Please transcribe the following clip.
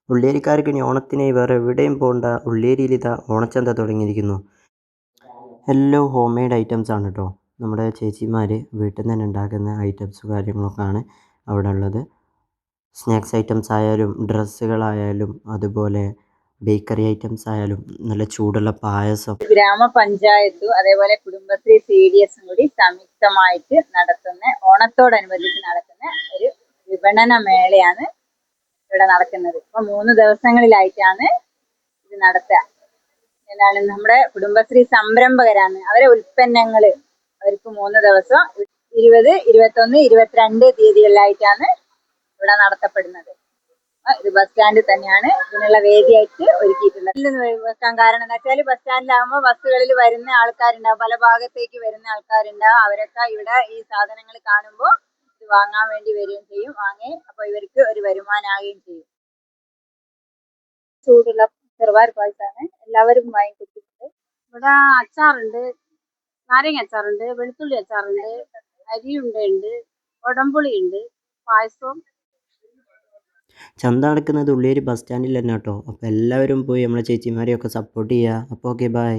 ഉള്ളിയേരിക്കാർക്ക് ഇനി ഓണത്തിനായി വേറെ എവിടെയും പോകണ്ട. ഉള്ളിയേരിയിൽ ഇതാ ഓണച്ചന്ത തുടങ്ങിയിരിക്കുന്നു. എല്ലാം ഹോം മെയ്ഡ് ഐറ്റംസ് ആണ് കേട്ടോ. നമ്മുടെ ചേച്ചിമാർ വീട്ടിൽ നിന്ന് തന്നെ ഉണ്ടാക്കുന്ന ഐറ്റംസ് കാര്യങ്ങളൊക്കെയാണ് അവിടെ ഉള്ളത്. സ്നാക്സ് ഐറ്റംസ് ആയാലും ഡ്രസ്സുകളായാലും അതുപോലെ ബേക്കറി ഐറ്റംസ് ആയാലും നല്ല ചൂടുള്ള പായസം. ഗ്രാമപഞ്ചായത്തും അതേപോലെ കുടുംബശ്രീ CDSും കൂടി സംയുക്തമായിട്ട് നടത്തുന്ന ഓണത്തോടനുബന്ധിച്ച് നടത്തുന്ന ഒരു വിപണന മേളയാണ് ഇവിടെ നടക്കുന്നത്. ഇപ്പൊ 3 ദിവസങ്ങളിലായിട്ടാണ് ഇത് നടത്തുക. എന്താണ് നമ്മുടെ കുടുംബശ്രീ സംരംഭകരാണ്, അവരെ ഉൽപ്പന്നങ്ങള് അവർക്ക് 3 ദിവസം 20, 21, 22 തീയതികളിലായിട്ടാണ് ഇവിടെ നടത്തപ്പെടുന്നത്. ഇത് ബസ് സ്റ്റാൻഡിൽ തന്നെയാണ് ഇതിനുള്ള വേദിയായിട്ട് ഒരുക്കിയിട്ടുള്ളത്. വെക്കാൻ കാരണം എന്താ വെച്ചാൽ ബസ് സ്റ്റാൻഡിലാകുമ്പോൾ ബസ്സുകളിൽ വരുന്ന ആൾക്കാരുണ്ടാവും, പല ഭാഗത്തേക്ക് വരുന്ന ആൾക്കാരുണ്ടാവും. അവരൊക്കെ ഇവിടെ ഈ സാധനങ്ങൾ കാണുമ്പോൾ ഇത് വാങ്ങാൻ വേണ്ടി വരികയും ചെയ്യും. അപ്പൊ ഇവർക്ക് ഒരു വരുമാനമാകുകയും ചെയ്യും. ചൂടുള്ള ചെറുപയർ പായസമാണ് എല്ലാവരും വാങ്ങിക്കൊടുത്തിട്ടുണ്ട്. ഇവിടെ അച്ചാറുണ്ട്, നാരങ്ങ അച്ചാറുണ്ട്, വെളുത്തുള്ളി അച്ചാറുണ്ട്, അരിയുണ്ടുണ്ട്, ഉടമ്പുളിയുണ്ട്, പായസവും. ചന്ത നടക്കുന്നത് ഉള്ളിയേരി ബസ് സ്റ്റാൻഡിൽ തന്നെ കേട്ടോ. അപ്പോൾ എല്ലാവരും പോയി നമ്മളെ ചേച്ചിമാരെയൊക്കെ സപ്പോർട്ട് ചെയ്യുക. അപ്പോൾ ഓക്കെ, ബൈ.